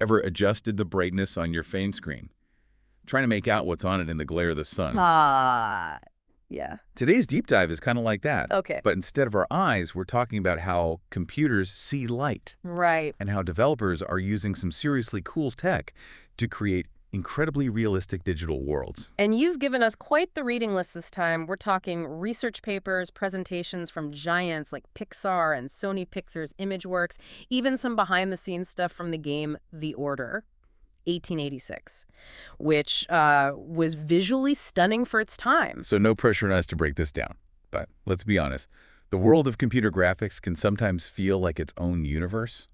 Ever adjusted the brightness on your phone screen, trying to make out what's on it in the glare of the sun? Ah, yeah. Today's deep dive is kind of like that. Okay. But instead of our eyes, we're talking about how computers see light Right. and how developers are using some seriously cool tech to create incredibly realistic digital worlds. And you've given us quite the reading list this time. We're talking research papers, presentations from giants like Pixar and Sony Pictures Imageworks, even some behind-the-scenes stuff from the game The Order, 1886, which was visually stunning for its time. So no pressure on us to break this down. But let's be honest, the world of computer graphics can sometimes feel like its own universe.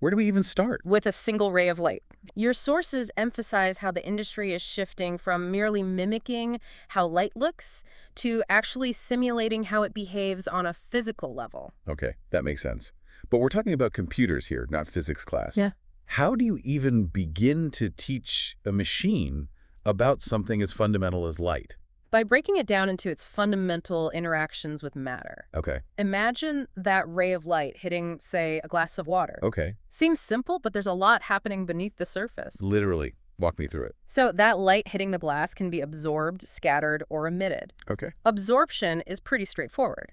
Where do we even start? With a single ray of light. Your sources emphasize how the industry is shifting from merely mimicking how light looks to actually simulating how it behaves on a physical level. Okay, that makes sense. But we're talking about computers here, not physics class. Yeah. How do you even begin to teach a machine about something as fundamental as light? By breaking it down into its fundamental interactions with matter. Okay. Imagine that ray of light hitting, say, a glass of water. Okay. Seems simple, but there's a lot happening beneath the surface. Literally. Walk me through it. So that light hitting the glass can be absorbed, scattered, or emitted. Okay. Absorption is pretty straightforward.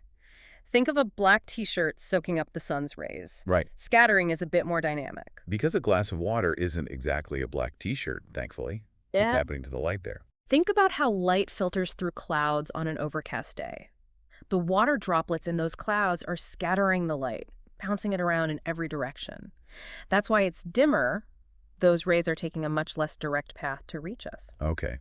Think of a black t-shirt soaking up the sun's rays. Right. Scattering is a bit more dynamic. Because a glass of water isn't exactly a black t-shirt, thankfully. What's happening to the light there? Think about how light filters through clouds on an overcast day. The water droplets in those clouds are scattering the light, bouncing it around in every direction. That's why it's dimmer. Those rays are taking a much less direct path to reach us. Okay.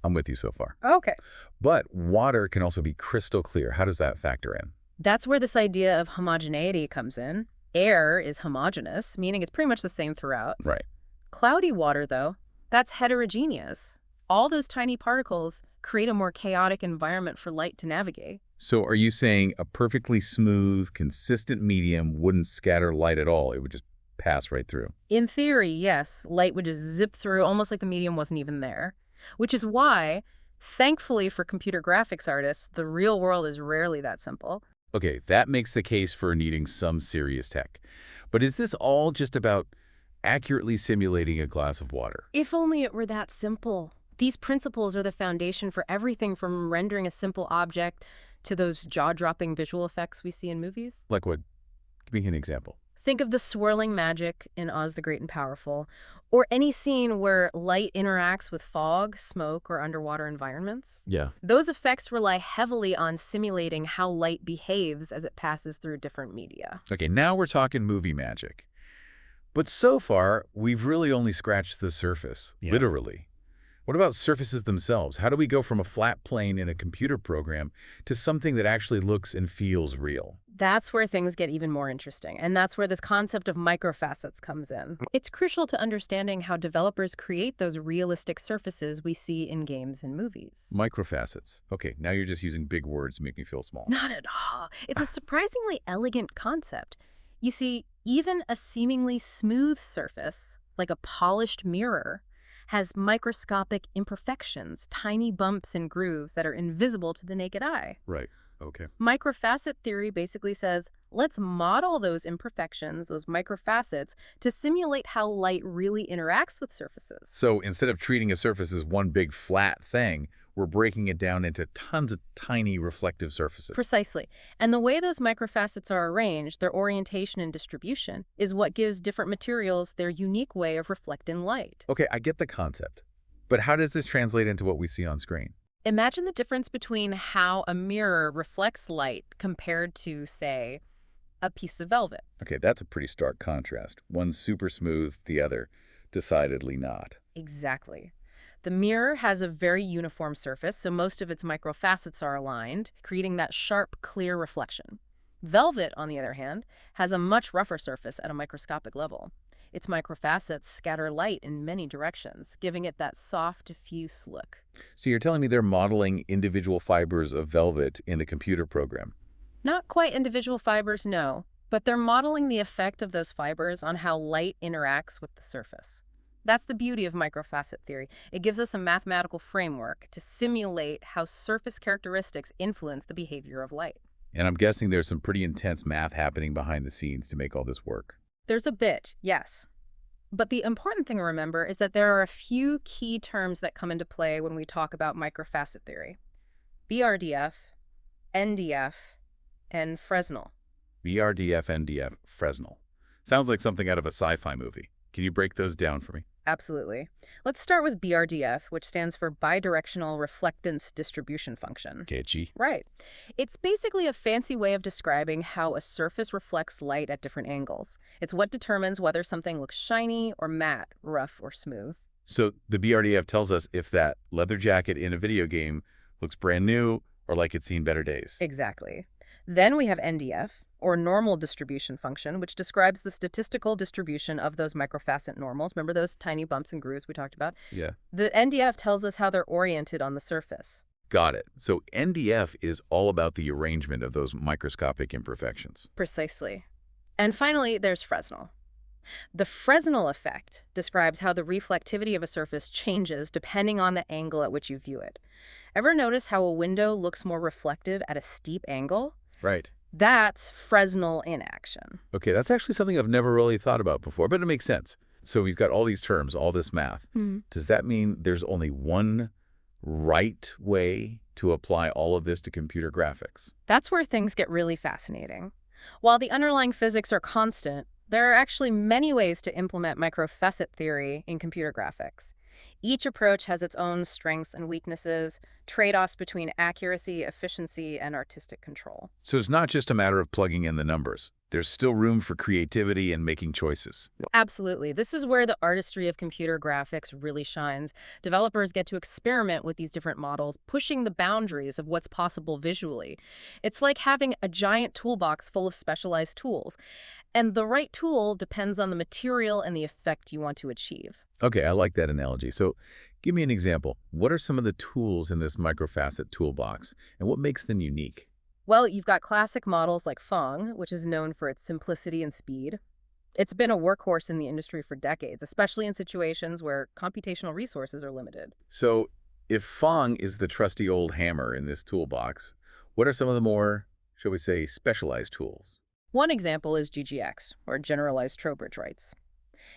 I'm with you so far. Okay. But water can also be crystal clear. How does that factor in? That's where this idea of homogeneity comes in. Air is homogeneous, meaning it's pretty much the same throughout. Right. Cloudy water, though, that's heterogeneous. All those tiny particles create a more chaotic environment for light to navigate. So are you saying a perfectly smooth, consistent medium wouldn't scatter light at all? It would just pass right through? In theory, yes, light would just zip through almost like the medium wasn't even there. Which is why, thankfully for computer graphics artists, the real world is rarely that simple. Okay, that makes the case for needing some serious tech. But is this all just about accurately simulating a glass of water? If only it were that simple. These principles are the foundation for everything from rendering a simple object to those jaw-dropping visual effects we see in movies. Like what? Give me an example. Think of the swirling magic in Oz the Great and Powerful, or any scene where light interacts with fog, smoke, or underwater environments. Yeah. Those effects rely heavily on simulating how light behaves as it passes through different media. Okay, now we're talking movie magic. But so far, we've really only scratched the surface, literally. What about surfaces themselves? How do we go from a flat plane in a computer program to something that actually looks and feels real? That's where things get even more interesting, and that's where this concept of microfacets comes in. It's crucial to understanding how developers create those realistic surfaces we see in games and movies. Microfacets. Okay, now you're just using big words to make me feel small. Not at all. It's a surprisingly elegant concept. You see, even a seemingly smooth surface, like a polished mirror, has microscopic imperfections, tiny bumps and grooves that are invisible to the naked eye. Right. Okay. Microfacet theory basically says, let's model those imperfections, those microfacets, to simulate how light really interacts with surfaces. So instead of treating a surface as one big flat thing, we're breaking it down into tons of tiny reflective surfaces. Precisely. And the way those microfacets are arranged, their orientation and distribution, is what gives different materials their unique way of reflecting light. Okay, I get the concept. But how does this translate into what we see on screen? Imagine the difference between how a mirror reflects light compared to, say, a piece of velvet. Okay, that's a pretty stark contrast. One super smooth, the other decidedly not. Exactly. The mirror has a very uniform surface, so most of its microfacets are aligned, creating that sharp, clear reflection. Velvet, on the other hand, has a much rougher surface at a microscopic level. Its microfacets scatter light in many directions, giving it that soft, diffuse look. So you're telling me they're modeling individual fibers of velvet in a computer program? Not quite individual fibers, no, but they're modeling the effect of those fibers on how light interacts with the surface. That's the beauty of microfacet theory. It gives us a mathematical framework to simulate how surface characteristics influence the behavior of light. And I'm guessing there's some pretty intense math happening behind the scenes to make all this work. There's a bit, yes. But the important thing to remember is that there are a few key terms that come into play when we talk about microfacet theory. BRDF, NDF, and Fresnel. BRDF, NDF, Fresnel. Sounds like something out of a sci-fi movie. Can you break those down for me? Absolutely. Let's start with BRDF, which stands for Bidirectional Reflectance Distribution Function. Catchy. Right. It's basically a fancy way of describing how a surface reflects light at different angles. It's what determines whether something looks shiny or matte, rough or smooth. So the BRDF tells us if that leather jacket in a video game looks brand new or like it's seen better days. Exactly. Then we have NDF, or normal distribution function, which describes the statistical distribution of those microfacet normals. Remember those tiny bumps and grooves we talked about? Yeah. The NDF tells us how they're oriented on the surface. Got it. So NDF is all about the arrangement of those microscopic imperfections. Precisely. And finally, there's Fresnel. The Fresnel effect describes how the reflectivity of a surface changes depending on the angle at which you view it. Ever notice how a window looks more reflective at a steep angle? Right. That's Fresnel in action. Okay, that's actually something I've never really thought about before, but it makes sense. So we've got all these terms, all this math. Does that mean there's only one right way to apply all of this to computer graphics? That's where things get really fascinating. While the underlying physics are constant, there are actually many ways to implement microfacet theory in computer graphics. Each approach has its own strengths and weaknesses, trade-offs between accuracy, efficiency, and artistic control. So it's not just a matter of plugging in the numbers. There's still room for creativity and making choices. Absolutely. This is where the artistry of computer graphics really shines. Developers get to experiment with these different models, pushing the boundaries of what's possible visually. It's like having a giant toolbox full of specialized tools. And the right tool depends on the material and the effect you want to achieve. Okay, I like that analogy. So give me an example. What are some of the tools in this microfacet toolbox, and what makes them unique? Well, you've got classic models like Fong, which is known for its simplicity and speed. It's been a workhorse in the industry for decades, especially in situations where computational resources are limited. So if Fong is the trusty old hammer in this toolbox, what are some of the more, shall we say, specialized tools? One example is GGX, or Generalized Trowbridge Rights.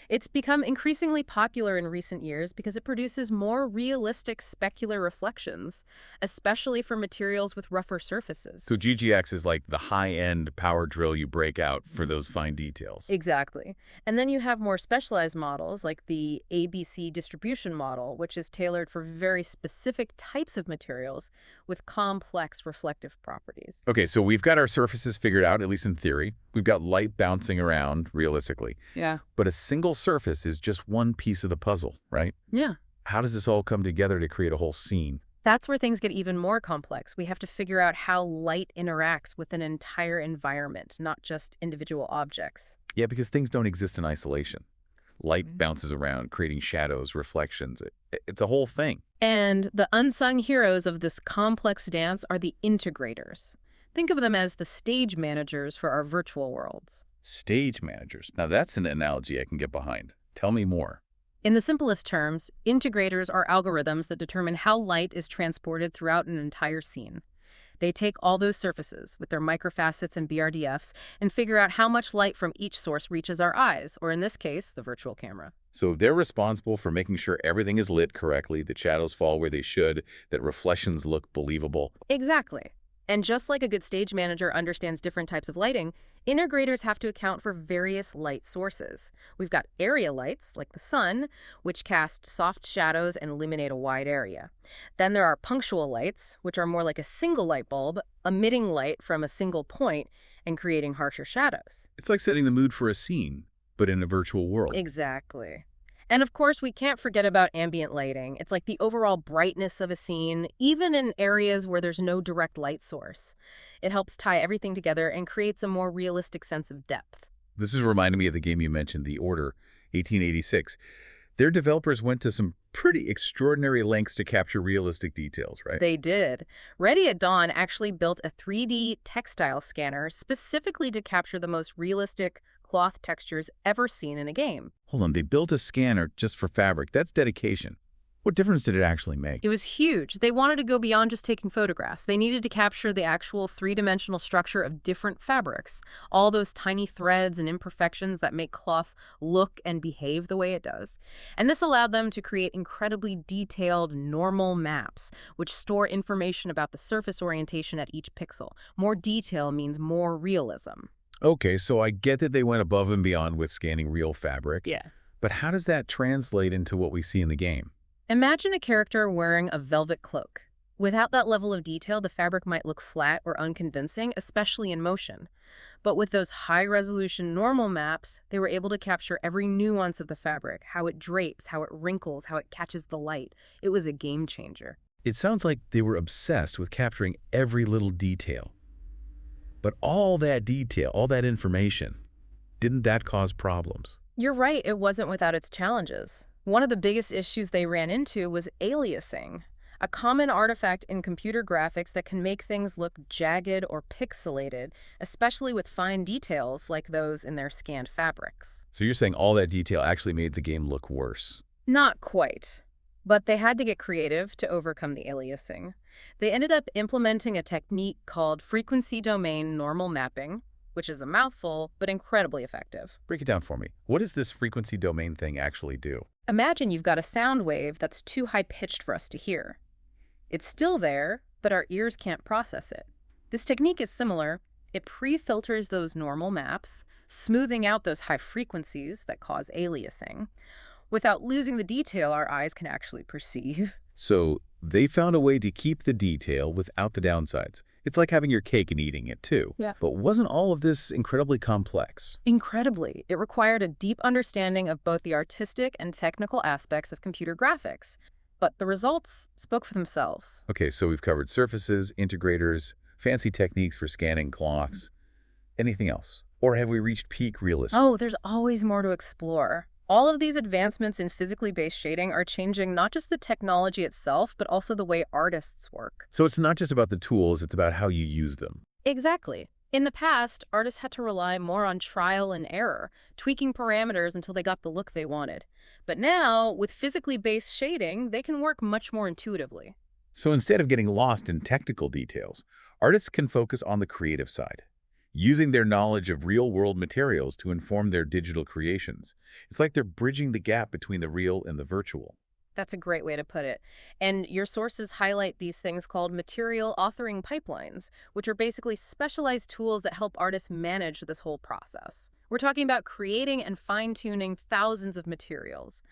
It's become increasingly popular in recent years because it produces more realistic specular reflections, especially for materials with rougher surfaces. So GGX is like the high-end power drill you break out for those fine details. Exactly. And then you have more specialized models like the ABC distribution model, which is tailored for very specific types of materials with complex reflective properties. Okay, so we've got our surfaces figured out, at least in theory. We've got light bouncing around realistically. Yeah. But a single surface is just one piece of the puzzle, right? Yeah. How does this all come together to create a whole scene? That's where things get even more complex. We have to figure out how light interacts with an entire environment, not just individual objects. Yeah, because things don't exist in isolation. Light bounces around, creating shadows, reflections. It's a whole thing. And the unsung heroes of this complex dance are the integrators. Think of them as the stage managers for our virtual worlds. Stage managers. Now that's an analogy I can get behind. Tell me more. In the simplest terms, integrators are algorithms that determine how light is transported throughout an entire scene. They take all those surfaces with their microfacets and BRDFs and figure out how much light from each source reaches our eyes, or in this case, the virtual camera. So they're responsible for making sure everything is lit correctly, that shadows fall where they should, that reflections look believable. Exactly. And just like a good stage manager understands different types of lighting, integrators have to account for various light sources. We've got area lights, like the sun, which cast soft shadows and illuminate a wide area. Then there are punctual lights, which are more like a single light bulb, emitting light from a single point and creating harsher shadows. It's like setting the mood for a scene, but in a virtual world. Exactly. And of course, we can't forget about ambient lighting. It's like the overall brightness of a scene, even in areas where there's no direct light source. It helps tie everything together and creates a more realistic sense of depth. This is reminding me of the game you mentioned, The Order, 1886. Their developers went to some pretty extraordinary lengths to capture realistic details, right? They did. Ready at Dawn actually built a 3D textile scanner specifically to capture the most realistic cloth textures ever seen in a game. Hold on, they built a scanner just for fabric. That's dedication. What difference did it actually make? It was huge. They wanted to go beyond just taking photographs. They needed to capture the actual three-dimensional structure of different fabrics, all those tiny threads and imperfections that make cloth look and behave the way it does. And this allowed them to create incredibly detailed normal maps, which store information about the surface orientation at each pixel. More detail means more realism. Okay, so I get that they went above and beyond with scanning real fabric, Yeah. but how does that translate into what we see in the game? Imagine a character wearing a velvet cloak. Without that level of detail, the fabric might look flat or unconvincing, especially in motion. But with those high-resolution normal maps, they were able to capture every nuance of the fabric, how it drapes, how it wrinkles, how it catches the light. It was a game changer. It sounds like they were obsessed with capturing every little detail. But all that detail, all that information, didn't that cause problems? You're right, it wasn't without its challenges. One of the biggest issues they ran into was aliasing, a common artifact in computer graphics that can make things look jagged or pixelated, especially with fine details like those in their scanned fabrics. So you're saying all that detail actually made the game look worse? Not quite, but they had to get creative to overcome the aliasing. They ended up implementing a technique called frequency domain normal mapping, which is a mouthful, but incredibly effective. Break it down for me. What does this frequency domain thing actually do? Imagine you've got a sound wave that's too high-pitched for us to hear. It's still there, but our ears can't process it. This technique is similar. It pre-filters those normal maps, smoothing out those high frequencies that cause aliasing, without losing the detail our eyes can actually perceive. So they found a way to keep the detail without the downsides. It's like having your cake and eating it too. Yeah. But wasn't all of this incredibly complex? Incredibly, it required a deep understanding of both the artistic and technical aspects of computer graphics. But the results spoke for themselves. Okay, so we've covered surfaces, integrators, fancy techniques for scanning cloths. Anything else? Or have we reached peak realism? Oh, there's always more to explore. All of these advancements in physically based shading are changing not just the technology itself, but also the way artists work. So it's not just about the tools, it's about how you use them. Exactly. In the past, artists had to rely more on trial and error, tweaking parameters until they got the look they wanted. But now, with physically based shading, they can work much more intuitively. So instead of getting lost in technical details, artists can focus on the creative side, using their knowledge of real-world materials to inform their digital creations. It's like they're bridging the gap between the real and the virtual. That's a great way to put it. And your sources highlight these things called material authoring pipelines, which are basically specialized tools that help artists manage this whole process. We're talking about creating and fine-tuning thousands of materials,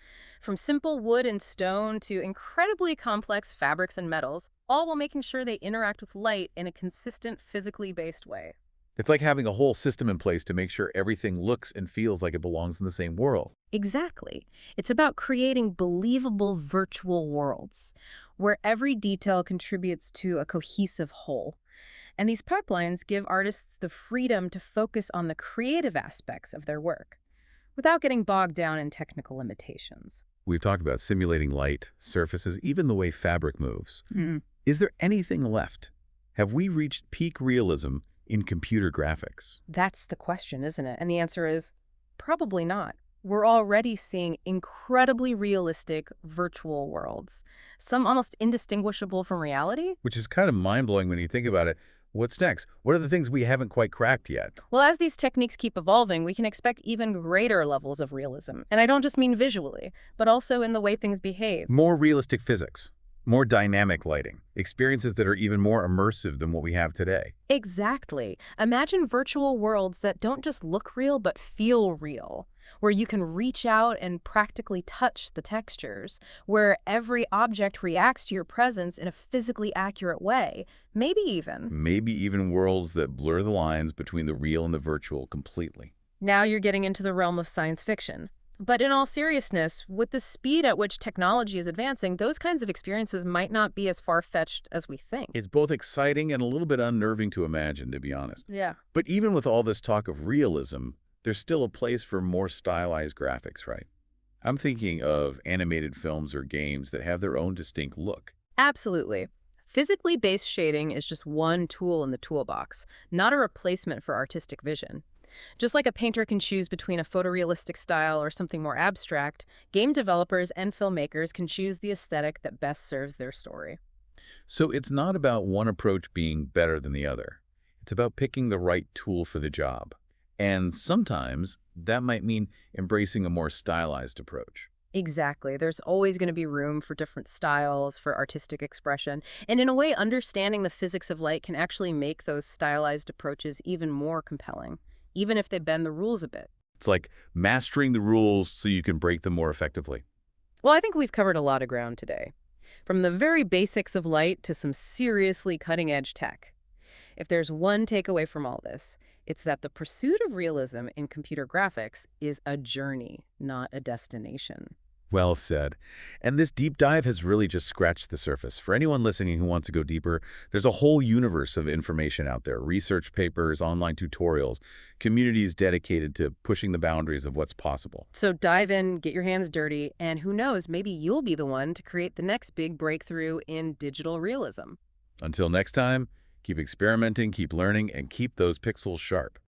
from simple wood and stone to incredibly complex fabrics and metals, all while making sure they interact with light in a consistent, physically based way. It's like having a whole system in place to make sure everything looks and feels like it belongs in the same world. Exactly. It's about creating believable virtual worlds, where every detail contributes to a cohesive whole. And these pipelines give artists the freedom to focus on the creative aspects of their work, without getting bogged down in technical limitations. We've talked about simulating light, surfaces, even the way fabric moves. Is there anything left? Have we reached peak realism in computer graphics? That's the question, isn't it? And the answer is probably not. We're already seeing incredibly realistic virtual worlds, some almost indistinguishable from reality. Which is kind of mind-blowing when you think about it. What's next? What are the things we haven't quite cracked yet? Well, as these techniques keep evolving, we can expect even greater levels of realism. And I don't just mean visually, but also in the way things behave. More realistic physics, more dynamic lighting, experiences that are even more immersive than what we have today. Exactly. Imagine virtual worlds that don't just look real, but feel real, where you can reach out and practically touch the textures, where every object reacts to your presence in a physically accurate way, maybe even worlds that blur the lines between the real and the virtual completely. Now you're getting into the realm of science fiction. But in all seriousness, with the speed at which technology is advancing, those kinds of experiences might not be as far-fetched as we think. It's both exciting and a little bit unnerving to imagine, to be honest. Yeah. But even with all this talk of realism, there's still a place for more stylized graphics, right? I'm thinking of animated films or games that have their own distinct look. Absolutely. Physically based shading is just one tool in the toolbox, not a replacement for artistic vision. Just like a painter can choose between a photorealistic style or something more abstract, game developers and filmmakers can choose the aesthetic that best serves their story. So it's not about one approach being better than the other. It's about picking the right tool for the job. And sometimes that might mean embracing a more stylized approach. Exactly. There's always going to be room for different styles, for artistic expression. And in a way, understanding the physics of light can actually make those stylized approaches even more compelling, even if they bend the rules a bit. It's like mastering the rules so you can break them more effectively. Well, I think we've covered a lot of ground today, from the very basics of light to some seriously cutting-edge tech. If there's one takeaway from all this, it's that the pursuit of realism in computer graphics is a journey, not a destination. Well said. And this deep dive has really just scratched the surface. For anyone listening who wants to go deeper, there's a whole universe of information out there. Research papers, online tutorials, communities dedicated to pushing the boundaries of what's possible. So dive in, get your hands dirty, and who knows, maybe you'll be the one to create the next big breakthrough in digital realism. Until next time, keep experimenting, keep learning, and keep those pixels sharp.